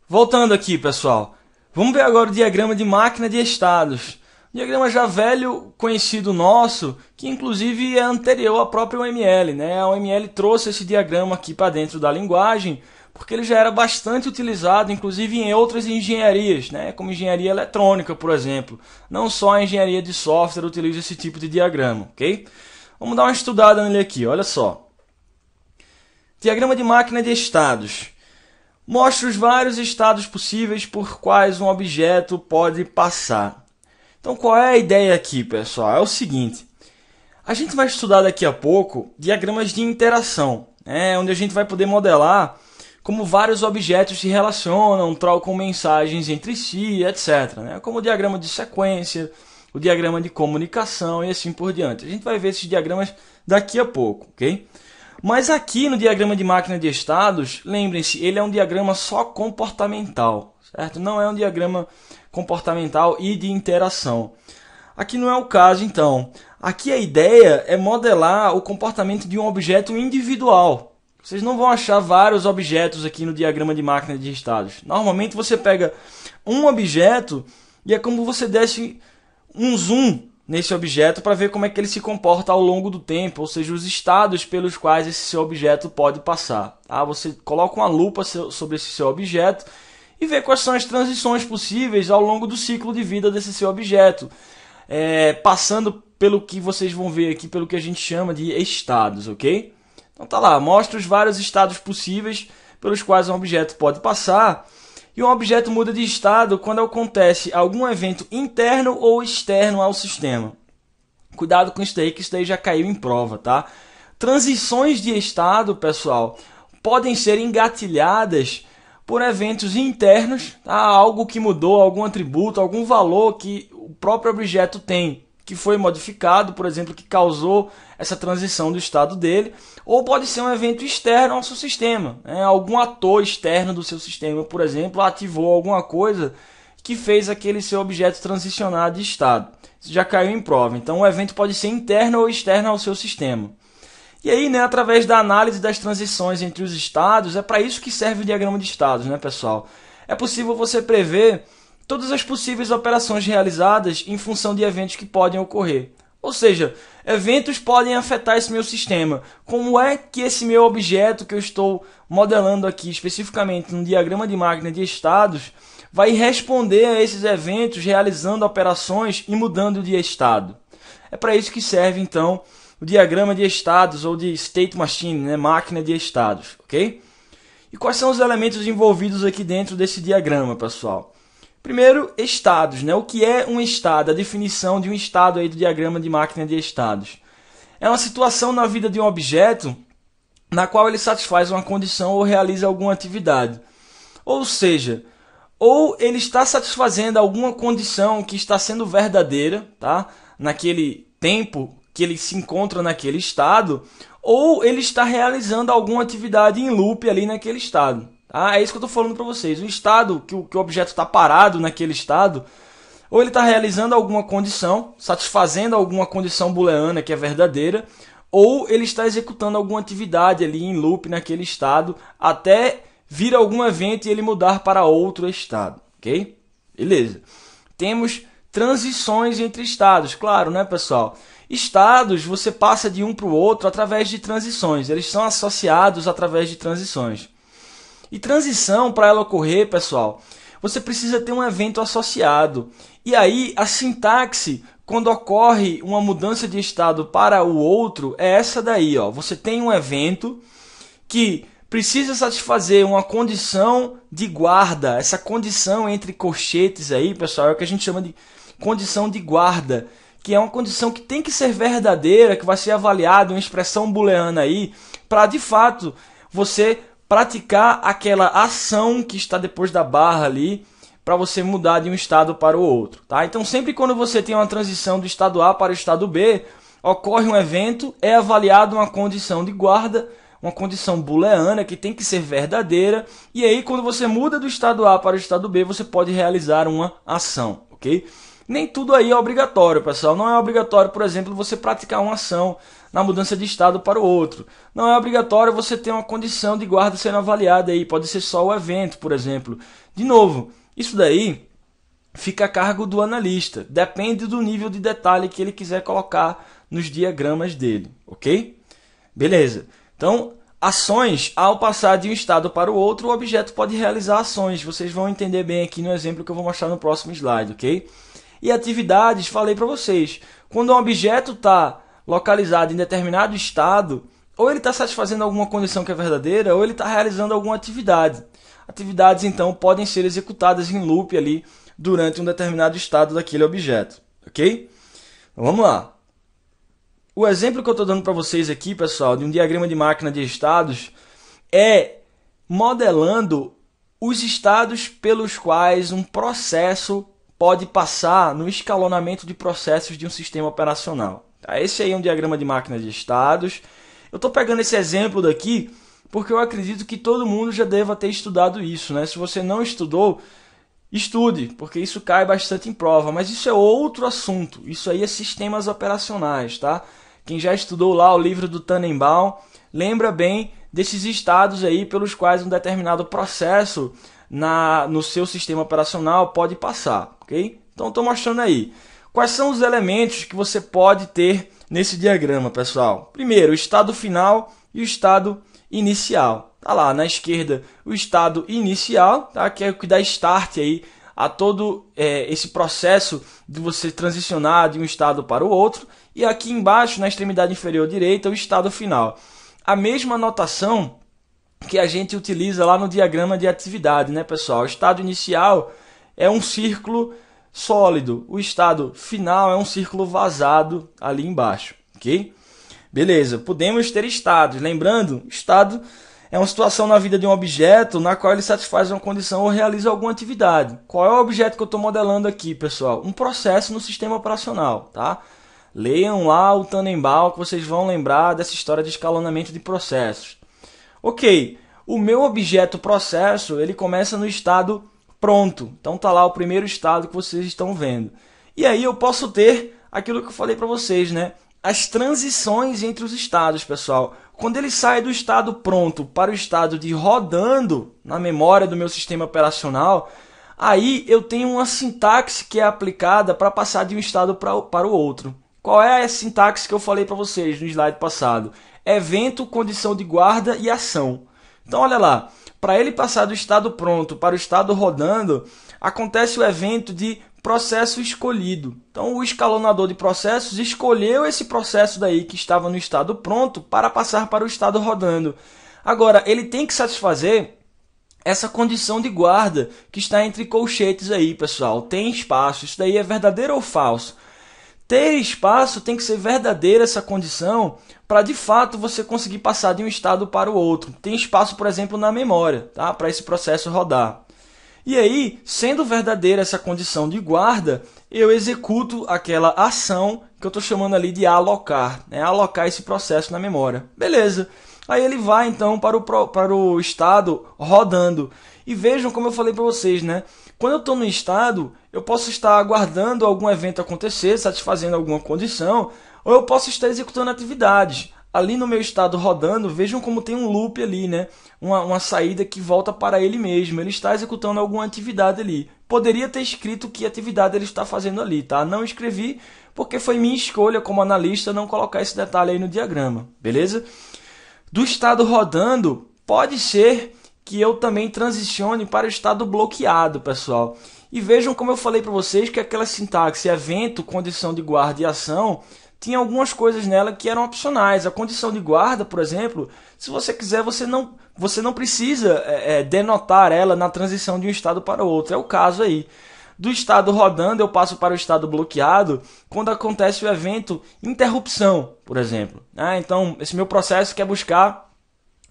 Voltando aqui, pessoal. Vamos ver agora o diagrama de máquina de estados. Diagrama já velho, conhecido nosso, que inclusive é anterior à própria OML, né? A OML trouxe esse diagrama aqui para dentro da linguagem, porque ele já era bastante utilizado, inclusive em outras engenharias, né? Como engenharia eletrônica, por exemplo. Não só a engenharia de software utiliza esse tipo de diagrama, ok? Vamos dar uma estudada nele aqui, olha só. Diagrama de máquina de estados. Mostra os vários estados possíveis por quais um objeto pode passar. Então, qual é a ideia aqui, pessoal? É o seguinte. A gente vai estudar daqui a pouco diagramas de interação, onde a gente vai poder modelar como vários objetos se relacionam, trocam mensagens entre si, etc. Como o diagrama de sequência, o diagrama de comunicação e assim por diante. A gente vai ver esses diagramas daqui a pouco, ok? Mas aqui no diagrama de máquina de estados, lembrem-se, ele é um diagrama só comportamental, certo? Não é um diagrama comportamental e de interação. Aqui não é o caso, então. Aqui a ideia é modelar o comportamento de um objeto individual. Vocês não vão achar vários objetos aqui no diagrama de máquina de estados. Normalmente você pega um objeto e é como você desse um zoom nesse objeto para ver como é que ele se comporta ao longo do tempo, ou seja, os estados pelos quais esse seu objeto pode passar. Você coloca uma lupa sobre esse seu objeto e vê quais são as transições possíveis ao longo do ciclo de vida desse seu objeto, passando pelo que vocês vão ver aqui, pelo que a gente chama de estados, ok? Então tá lá, mostra os vários estados possíveis pelos quais um objeto pode passar. E um objeto muda de estado quando acontece algum evento interno ou externo ao sistema. Cuidado com isso daí, que isso daí já caiu em prova, tá? Transições de estado, pessoal, podem ser engatilhadas por eventos internos, tá? Algo que mudou, algum atributo, algum valor que o próprio objeto tem, que foi modificado, por exemplo, que causou essa transição do estado dele, ou pode ser um evento externo ao seu sistema, algum ator externo do seu sistema, por exemplo, ativou alguma coisa que fez aquele seu objeto transicionar de estado. Isso já caiu em prova, então o evento pode ser interno ou externo ao seu sistema. E aí, através da análise das transições entre os estados, é para isso que serve o diagrama de estados, pessoal? É possível você prever todas as possíveis operações realizadas em função de eventos que podem ocorrer. Ou seja, eventos podem afetar esse meu sistema. Como é que esse meu objeto que eu estou modelando aqui, especificamente no diagrama de máquina de estados, vai responder a esses eventos realizando operações e mudando de estado? É para isso que serve, então, o diagrama de estados ou de state machine, máquina de estados, ok? E quais são os elementos envolvidos aqui dentro desse diagrama, pessoal? Primeiro, estados. O que é um estado? A definição de um estado aí do diagrama de máquina de estados. É uma situação na vida de um objeto na qual ele satisfaz uma condição ou realiza alguma atividade. Ou seja, ou ele está satisfazendo alguma condição que está sendo verdadeira, tá? Naquele tempo que ele se encontra naquele estado, ou ele está realizando alguma atividade em loop ali naquele estado. É isso que eu estou falando para vocês. O estado que o objeto está parado naquele estado, ou ele está realizando alguma condição, satisfazendo alguma condição booleana que é verdadeira, ou ele está executando alguma atividade ali em loop naquele estado, até vir algum evento e ele mudar para outro estado. Ok? Beleza. Temos transições entre estados. Claro, pessoal? Estados você passa de um para o outro através de transições. Eles são associados através de transições. E transição, para ela ocorrer, pessoal, você precisa ter um evento associado. E aí, a sintaxe, quando ocorre uma mudança de estado para o outro, é essa daí. Você tem um evento que precisa satisfazer uma condição de guarda. Essa condição entre colchetes aí, pessoal, é o que a gente chama de condição de guarda, que é uma condição que tem que ser verdadeira, que vai ser avaliada, uma expressão booleana aí, para de fato você praticar aquela ação que está depois da barra ali, para você mudar de um estado para o outro. Tá? Então, sempre quando você tem uma transição do estado A para o estado B, ocorre um evento, é avaliado uma condição de guarda, uma condição booleana que tem que ser verdadeira, e aí quando você muda do estado A para o estado B, você pode realizar uma ação. Ok? Nem tudo aí é obrigatório, pessoal. Não é obrigatório, por exemplo, você praticar uma ação na mudança de estado para o outro. Não é obrigatório você ter uma condição de guarda sendo avaliada aí. Pode ser só o evento, por exemplo. De novo, isso daí fica a cargo do analista. Depende do nível de detalhe que ele quiser colocar nos diagramas dele, ok? Beleza. Então, ações, ao passar de um estado para o outro, o objeto pode realizar ações. Vocês vão entender bem aqui no exemplo que eu vou mostrar no próximo slide, ok? E atividades, falei para vocês. Quando um objeto está localizado em determinado estado, ou ele está satisfazendo alguma condição que é verdadeira, ou ele está realizando alguma atividade. Atividades, então, podem ser executadas em loop ali durante um determinado estado daquele objeto, ok? Então, vamos lá. O exemplo que eu estou dando para vocês aqui, pessoal, de um diagrama de máquina de estados, é modelando os estados pelos quais um processo pode passar no escalonamento de processos de um sistema operacional. Esse aí é um diagrama de máquina de estados. Eu estou pegando esse exemplo daqui porque eu acredito que todo mundo já deva ter estudado isso, né? Se você não estudou, estude, porque isso cai bastante em prova. Mas isso é outro assunto. Isso aí é sistemas operacionais, tá? Quem já estudou lá o livro do Tannenbaum, lembra bem desses estados aí pelos quais um determinado processo no seu sistema operacional pode passar, ok? Então estou mostrando aí. Quais são os elementos que você pode ter nesse diagrama, pessoal? Primeiro, o estado final e o estado inicial. Tá lá na esquerda o estado inicial, tá? Que é o que dá start aí a todo esse processo de você transicionar de um estado para o outro. E aqui embaixo, na extremidade inferior direita, o estado final. A mesma notação que a gente utiliza lá no diagrama de atividade, né, pessoal? O estado inicial é um círculo sólido, o estado final é um círculo vazado ali embaixo, ok? Beleza, podemos ter estados. Lembrando, estado é uma situação na vida de um objeto na qual ele satisfaz uma condição ou realiza alguma atividade. Qual é o objeto que eu estou modelando aqui, pessoal? Um processo no sistema operacional, tá? Leiam lá o Tannenbaum que vocês vão lembrar dessa história de escalonamento de processos. Ok, o meu objeto processo, ele começa no estado pronto. Então tá lá o primeiro estado que vocês estão vendo. E aí eu posso ter aquilo que eu falei para vocês, né? As transições entre os estados, pessoal. Quando ele sai do estado pronto para o estado de rodando na memória do meu sistema operacional, aí eu tenho uma sintaxe que é aplicada para passar de um estado para o outro. Qual é a sintaxe que eu falei para vocês no slide passado? Evento, condição de guarda e ação. Então, olha lá. Para ele passar do estado pronto para o estado rodando, acontece o evento de processo escolhido. Então, o escalonador de processos escolheu esse processo daí que estava no estado pronto para passar para o estado rodando. Agora, ele tem que satisfazer essa condição de guarda que está entre colchetes aí, pessoal. Tem espaço. Isso daí é verdadeiro ou falso? Ter espaço tem que ser verdadeira essa condição para de fato você conseguir passar de um estado para o outro. Tem espaço, por exemplo, na memória, tá? Para esse processo rodar. E aí, sendo verdadeira essa condição de guarda, eu executo aquela ação que eu estou chamando ali de alocar, né? Alocar esse processo na memória. Beleza. Aí ele vai então para o estado rodando. E vejam como eu falei para vocês, né? Quando eu estou no estado, eu posso estar aguardando algum evento acontecer, satisfazendo alguma condição, ou eu posso estar executando atividades. Ali no meu estado rodando, vejam como tem um loop ali, né? Uma saída que volta para ele mesmo. Ele está executando alguma atividade ali. Poderia ter escrito que atividade ele está fazendo ali, tá? Não escrevi porque foi minha escolha como analista não colocar esse detalhe aí no diagrama, beleza? Do estado rodando, pode ser que eu também transicione para o estado bloqueado, pessoal. E vejam como eu falei para vocês que aquela sintaxe evento, condição de guarda e ação tinha algumas coisas nela que eram opcionais. A condição de guarda, por exemplo, se você quiser, você não precisa denotar ela na transição de um estado para o outro. É o caso aí. Do estado rodando, eu passo para o estado bloqueado quando acontece o evento interrupção, por exemplo. Então, esse meu processo quer buscar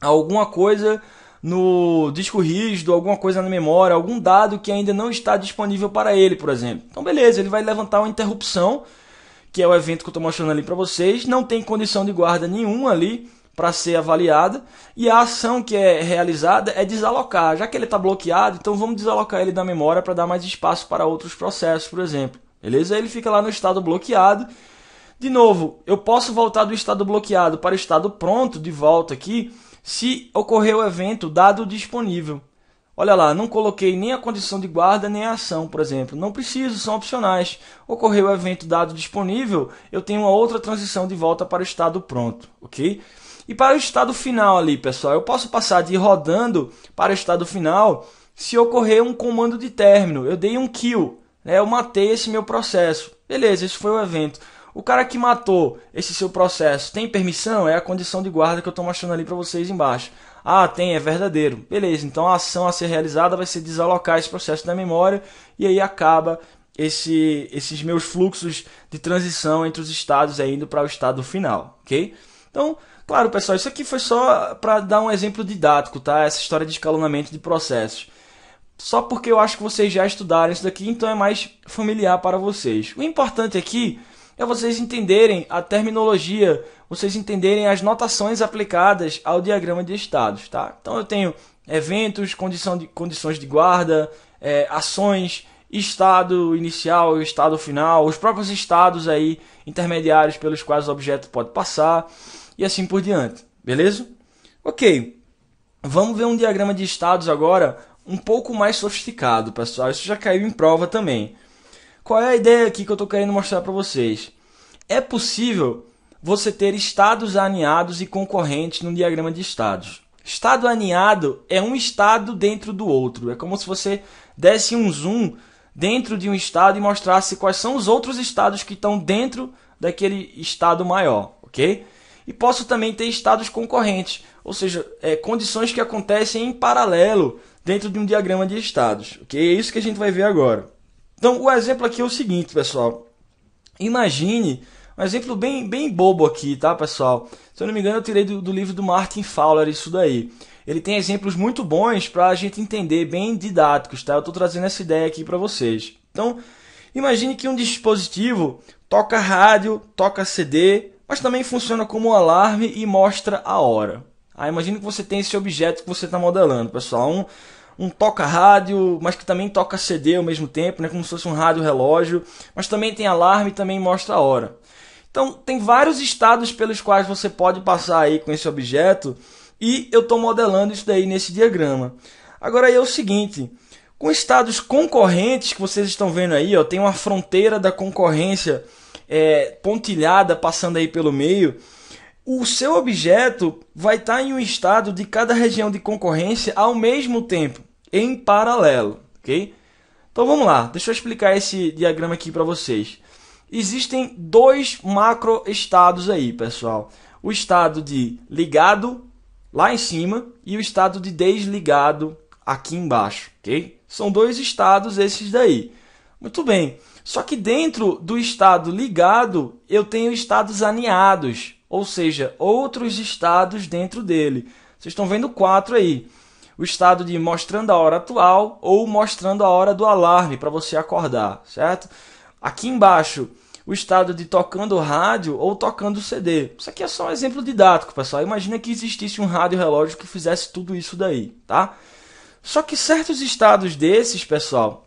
alguma coisa no disco rígido, alguma coisa na memória, algum dado que ainda não está disponível para ele, por exemplo. Então, beleza, ele vai levantar uma interrupção, que é o evento que eu estou mostrando ali para vocês. Não tem condição de guarda nenhuma ali para ser avaliada. E a ação que é realizada é desalocar. Já que ele está bloqueado, então vamos desalocar ele da memória para dar mais espaço para outros processos, por exemplo. beleza? Ele fica lá no estado bloqueado. De novo, eu posso voltar do estado bloqueado para o estado pronto de volta aqui se ocorrer o evento dado disponível. Olha lá, não coloquei nem a condição de guarda nem a ação, por exemplo. Não preciso, são opcionais. Ocorreu o evento dado disponível, eu tenho uma outra transição de volta para o estado pronto, ok? E para o estado final ali, pessoal, eu posso passar de rodando para o estado final se ocorrer um comando de término. Eu dei um kill, né? Eu matei esse meu processo. Beleza, esse foi o evento. O cara que matou esse seu processo tem permissão? É a condição de guarda que eu estou mostrando ali para vocês embaixo. Ah, tem, é verdadeiro. Beleza, então a ação a ser realizada vai ser desalocar esse processo da memória e aí acaba esses meus fluxos de transição entre os estados indo para o estado final, ok? Então, claro, pessoal, isso aqui foi só para dar um exemplo didático, tá? Essa história de escalonamento de processos. Só porque eu acho que vocês já estudaram isso daqui, então é mais familiar para vocês. O importante aqui é vocês entenderem a terminologia, vocês entenderem as notações aplicadas ao diagrama de estados, tá? Então eu tenho eventos, condições de guarda, ações, estado inicial e estado final, os próprios estados aí intermediários pelos quais o objeto pode passar e assim por diante, beleza? Ok, vamos ver um diagrama de estados agora um pouco mais sofisticado, pessoal. Isso já caiu em prova também. Qual é a ideia aqui que eu estou querendo mostrar para vocês? É possível você ter estados aninhados e concorrentes no diagrama de estados. Estado aninhado é um estado dentro do outro. É como se você desse um zoom dentro de um estado e mostrasse quais são os outros estados que estão dentro daquele estado maior, ok? E posso também ter estados concorrentes, ou seja, condições que acontecem em paralelo dentro de um diagrama de estados, ok? É isso que a gente vai ver agora. Então, o exemplo aqui é o seguinte, pessoal. Imagine um exemplo bem bobo aqui, tá, pessoal? Se eu não me engano, eu tirei do livro do Martin Fowler isso daí. Ele tem exemplos muito bons para a gente entender, bem didáticos, tá? Eu estou trazendo essa ideia aqui para vocês. Então, imagine que um dispositivo toca rádio, toca CD, mas também funciona como um alarme e mostra a hora. Imagine que você tem esse objeto que você está modelando, pessoal. Um toca-rádio, mas que também toca CD ao mesmo tempo, né? Como se fosse um rádio-relógio, mas também tem alarme e também mostra a hora. Então, tem vários estados pelos quais você pode passar aí com esse objeto e eu estou modelando isso daí nesse diagrama. Agora aí é o seguinte, com estados concorrentes que vocês estão vendo aí, ó, tem uma fronteira da concorrência pontilhada passando aí pelo meio. O seu objeto vai estar em um estado de cada região de concorrência ao mesmo tempo, em paralelo, ok? Então vamos lá, deixa eu explicar esse diagrama aqui para vocês. Existem dois macroestados aí, pessoal. O estado de ligado lá em cima e o estado de desligado aqui embaixo, ok? São dois estados esses daí. Muito bem, só que dentro do estado ligado eu tenho estados aninhados. Ou seja, outros estados dentro dele. Vocês estão vendo 4 aí. O estado de mostrando a hora atual ou mostrando a hora do alarme para você acordar, certo? Aqui embaixo, o estado de tocando rádio ou tocando CD. Isso aqui é só um exemplo didático, pessoal. Imagina que existisse um rádio relógio que fizesse tudo isso daí, tá? Só que certos estados desses, pessoal,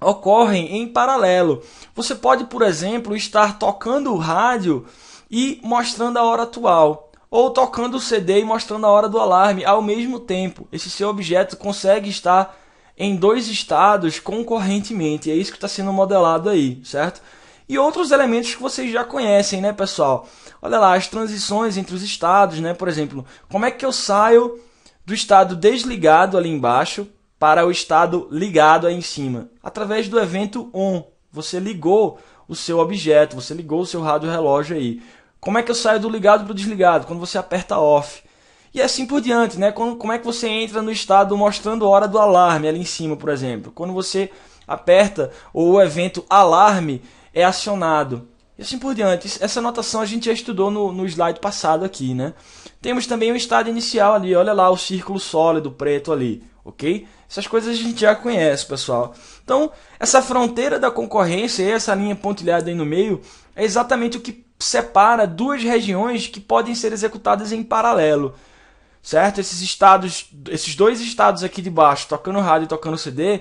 ocorrem em paralelo. Você pode, por exemplo, estar tocando o rádio e mostrando a hora atual, ou tocando o CD e mostrando a hora do alarme ao mesmo tempo. Esse seu objeto consegue estar em dois estados concorrentemente, é isso que está sendo modelado aí, certo? E outros elementos que vocês já conhecem, né, pessoal? Olha lá, as transições entre os estados, né? Por exemplo, como é que eu saio do estado desligado ali embaixo para o estado ligado aí em cima? Através do evento ON. Você ligou o seu objeto, você ligou o seu rádio relógio aí. Como é que eu saio do ligado para o desligado? Quando você aperta OFF. E assim por diante, né? Como é que você entra no estado mostrando a hora do alarme ali em cima, por exemplo? Quando você aperta ou o evento alarme é acionado. E assim por diante. Essa notação a gente já estudou no slide passado aqui, né? Temos também o estado inicial ali. Olha lá o círculo sólido preto ali, ok? Essas coisas a gente já conhece, pessoal. Então, essa fronteira da concorrência e essa linha pontilhada aí no meio é exatamente o que separa duas regiões que podem ser executadas em paralelo, certo? Esses dois estados aqui de baixo, tocando rádio e tocando CD,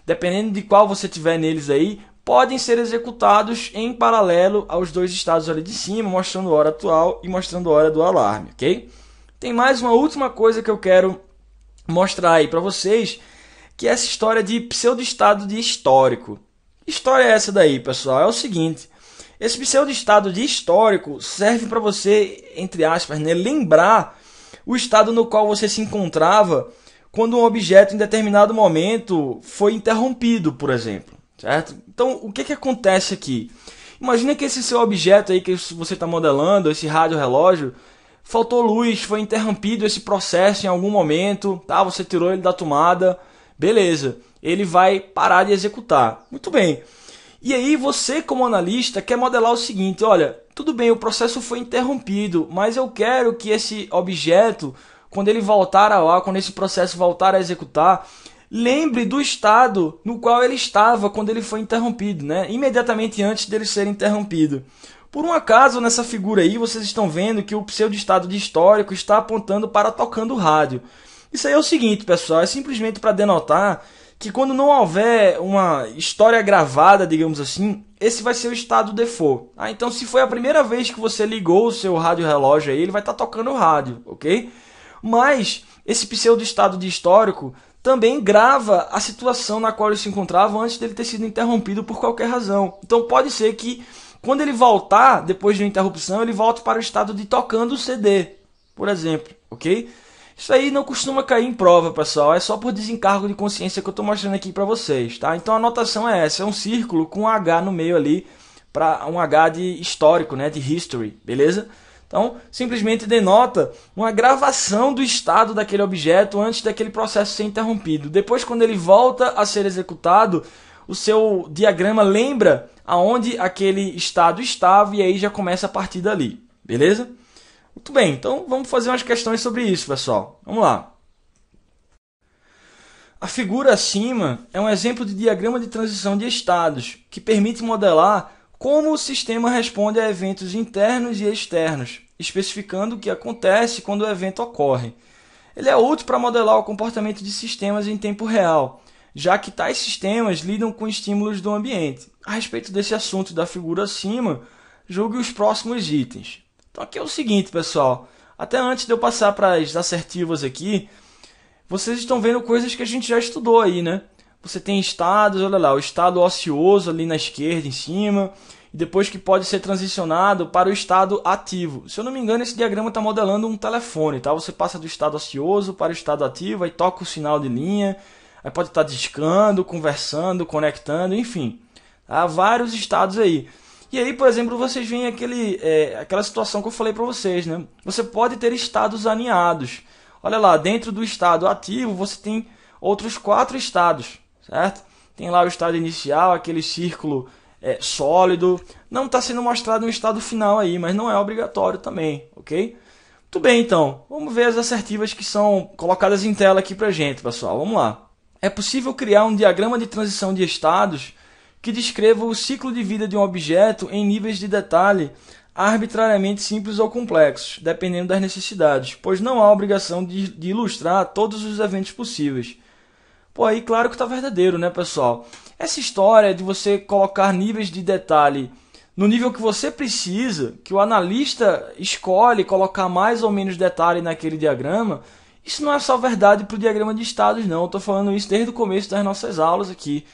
dependendo de qual você tiver neles aí, podem ser executados em paralelo aos dois estados ali de cima, mostrando a hora atual e mostrando a hora do alarme, ok? Tem mais uma última coisa que eu quero mostrar aí para vocês, que é essa história de pseudo-estado de histórico. Que história é essa daí, pessoal? É o seguinte, esse pseudo-estado de histórico serve para você, entre aspas, né, lembrar o estado no qual você se encontrava quando um objeto em determinado momento foi interrompido, por exemplo. Certo? Então, o que acontece aqui? Imagina que esse seu objeto aí que você está modelando, esse rádio relógio, faltou luz, foi interrompido esse processo em algum momento, tá? Você tirou ele da tomada, beleza. Ele vai parar de executar. Muito bem. E aí você, como analista, quer modelar o seguinte, olha, tudo bem, o processo foi interrompido, mas eu quero que esse objeto, quando ele voltar ao ar, quando esse processo voltar a executar, lembre do estado no qual ele estava quando ele foi interrompido, né? Imediatamente antes dele ser interrompido. Por um acaso, nessa figura aí, vocês estão vendo que o pseudo-estado de histórico está apontando para tocando rádio. Isso aí é o seguinte, pessoal, é simplesmente para denotar que quando não houver uma história gravada, digamos assim, esse vai ser o estado default. Então, se foi a primeira vez que você ligou o seu rádio relógio aí, ele vai estar tocando o rádio, ok? Mas esse pseudo-estado de histórico também grava a situação na qual ele se encontrava antes dele ter sido interrompido por qualquer razão. Então pode ser que quando ele voltar, depois de uma interrupção, ele volte para o estado de tocando o CD, por exemplo, ok? Isso aí não costuma cair em prova, pessoal, é só por desencargo de consciência que eu estou mostrando aqui para vocês, tá? Então a notação é essa, é um círculo com um H no meio ali, para um H de histórico, né, de history, beleza? Então, simplesmente denota uma gravação do estado daquele objeto antes daquele processo ser interrompido. Depois, quando ele volta a ser executado, o seu diagrama lembra aonde aquele estado estava e aí já começa a partir dali. Beleza? Muito bem, então vamos fazer umas questões sobre isso, pessoal. Vamos lá. A figura acima é um exemplo de diagrama de transição de estados, que permite modelar como o sistema responde a eventos internos e externos, especificando o que acontece quando o evento ocorre. Ele é útil para modelar o comportamento de sistemas em tempo real, já que tais sistemas lidam com estímulos do ambiente. A respeito desse assunto da figura acima, julgue os próximos itens. Então aqui é o seguinte, pessoal, até antes de eu passar para as assertivas aqui, vocês estão vendo coisas que a gente já estudou aí, né? Você tem estados, olha lá, o estado ocioso ali na esquerda, em cima, e depois que pode ser transicionado para o estado ativo. Se eu não me engano, esse diagrama está modelando um telefone, tá? Você passa do estado ocioso para o estado ativo, aí toca o sinal de linha, aí pode estar discando, conversando, conectando, enfim. Há vários estados aí. E aí, por exemplo, vocês veem aquela situação que eu falei para vocês, né? Você pode ter estados alinhados. Olha lá, dentro do estado ativo, você tem outros 4 estados, certo? Tem lá o estado inicial, aquele círculo sólido. Não está sendo mostrado um estado final aí, mas não é obrigatório também, ok? Muito bem, então. Vamos ver as assertivas que são colocadas em tela aqui pra gente, pessoal. Vamos lá. É possível criar um diagrama de transição de estados que descreva o ciclo de vida de um objeto em níveis de detalhe arbitrariamente simples ou complexos, dependendo das necessidades, pois não há obrigação de ilustrar todos os eventos possíveis. Pô, aí claro que está verdadeiro, né, pessoal? Essa história de você colocar níveis de detalhe no nível que você precisa, que o analista escolhe colocar mais ou menos detalhe naquele diagrama, isso não é só verdade para o diagrama de estados, não. Eu estou falando isso desde o começo das nossas aulas aqui.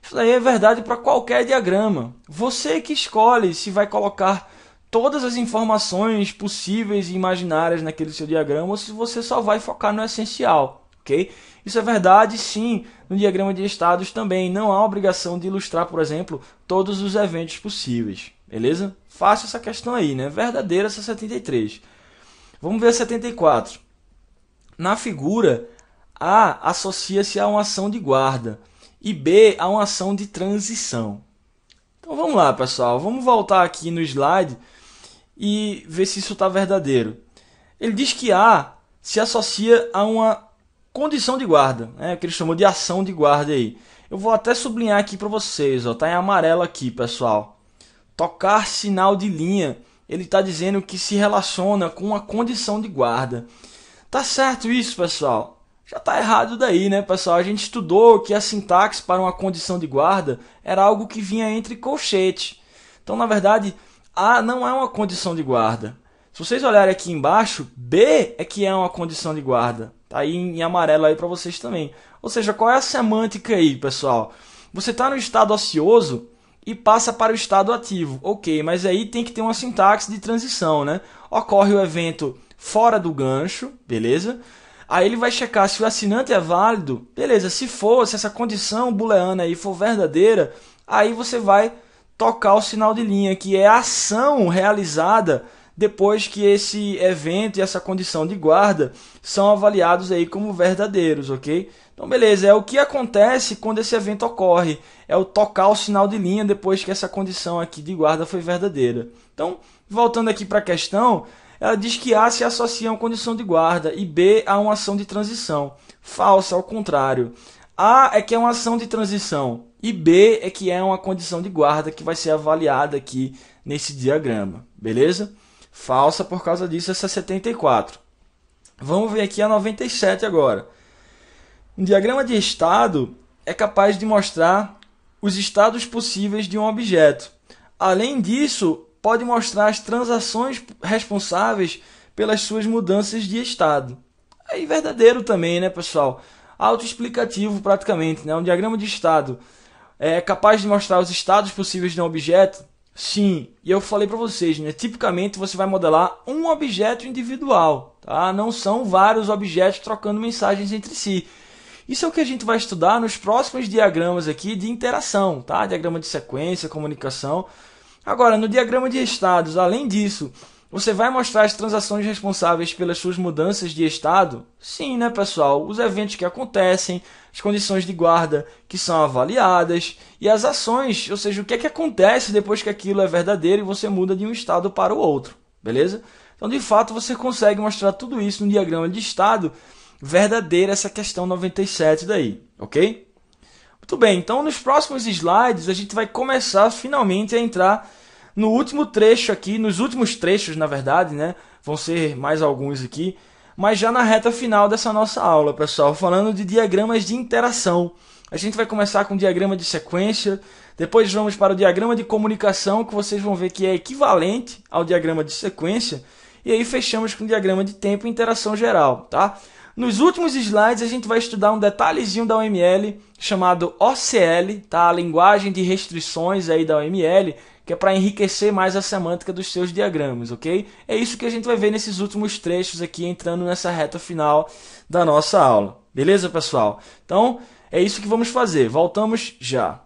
Isso daí é verdade para qualquer diagrama. Você que escolhe se vai colocar todas as informações possíveis e imaginárias naquele seu diagrama ou se você só vai focar no essencial, ok? Isso é verdade, sim, no diagrama de estados também. Não há obrigação de ilustrar, por exemplo, todos os eventos possíveis, beleza? Fácil essa questão aí, né? Verdadeira essa 73. Vamos ver a 74. Na figura, A associa-se a uma ação de guarda e B a uma ação de transição. Então vamos lá, pessoal. Vamos voltar aqui no slide e ver se isso está verdadeiro. Ele diz que A se associa a uma condição de guarda, né, que ele chamou de ação de guarda aí. Eu vou até sublinhar aqui para vocês, ó, tá em amarelo aqui, pessoal. Tocar sinal de linha, ele está dizendo que se relaciona com uma condição de guarda. Tá certo isso, pessoal? já está errado daí, né, pessoal? A gente estudou que a sintaxe para uma condição de guarda era algo que vinha entre colchetes. Então, na verdade, A não é uma condição de guarda. Se vocês olharem aqui embaixo, B é que é uma condição de guarda. Tá aí em amarelo aí para vocês também. Ou seja, qual é a semântica aí, pessoal? Você está no estado ocioso e passa para o estado ativo. Ok, mas aí tem que ter uma sintaxe de transição, né? Ocorre o evento fora do gancho, beleza? Aí ele vai checar se o assinante é válido, beleza? Se for, se essa condição booleana aí for verdadeira, aí você vai tocar o sinal de linha, que é a ação realizada depois que esse evento e essa condição de guarda são avaliados aí como verdadeiros, ok? Então, beleza, é o que acontece quando esse evento ocorre. É o tocar o sinal de linha depois que essa condição aqui de guarda foi verdadeira. Então, voltando aqui para a questão, ela diz que A se associa a uma condição de guarda e B a uma ação de transição. Falso, ao contrário. A é que é uma ação de transição e B é que é uma condição de guarda que vai ser avaliada aqui nesse diagrama, beleza? Falsa por causa disso essa 74. Vamos ver aqui a 97 agora. Um diagrama de estado é capaz de mostrar os estados possíveis de um objeto. Além disso, pode mostrar as transações responsáveis pelas suas mudanças de estado. Aí verdadeiro também, né, pessoal? Autoexplicativo praticamente, né? Um diagrama de estado é capaz de mostrar os estados possíveis de um objeto? Sim, e eu falei para vocês, né? Tipicamente você vai modelar um objeto individual, tá? Não são vários objetos trocando mensagens entre si. Isso é o que a gente vai estudar nos próximos diagramas aqui de interação, tá? Diagrama de sequência, comunicação. Agora, no diagrama de estados, além disso, você vai mostrar as transações responsáveis pelas suas mudanças de estado? Sim, né, pessoal? Os eventos que acontecem, as condições de guarda que são avaliadas e as ações, ou seja, o que é que acontece depois que aquilo é verdadeiro e você muda de um estado para o outro, beleza? Então, de fato, você consegue mostrar tudo isso no diagrama de estado verdadeira, essa questão 97 daí, ok? Muito bem, então nos próximos slides a gente vai começar finalmente a entrar no último trecho aqui, nos últimos trechos, na verdade, né? Vão ser mais alguns aqui, mas já na reta final dessa nossa aula, pessoal, falando de diagramas de interação. A gente vai começar com o diagrama de sequência, depois vamos para o diagrama de comunicação, que vocês vão ver que é equivalente ao diagrama de sequência, e aí fechamos com o diagrama de tempo e interação geral, tá? Nos últimos slides a gente vai estudar um detalhezinho da OML chamado OCL, tá? A linguagem de restrições aí da OML, que é para enriquecer mais a semântica dos seus diagramas, ok? É isso que a gente vai ver nesses últimos trechos aqui, entrando nessa reta final da nossa aula. Beleza, pessoal? Então, é isso que vamos fazer. Voltamos já.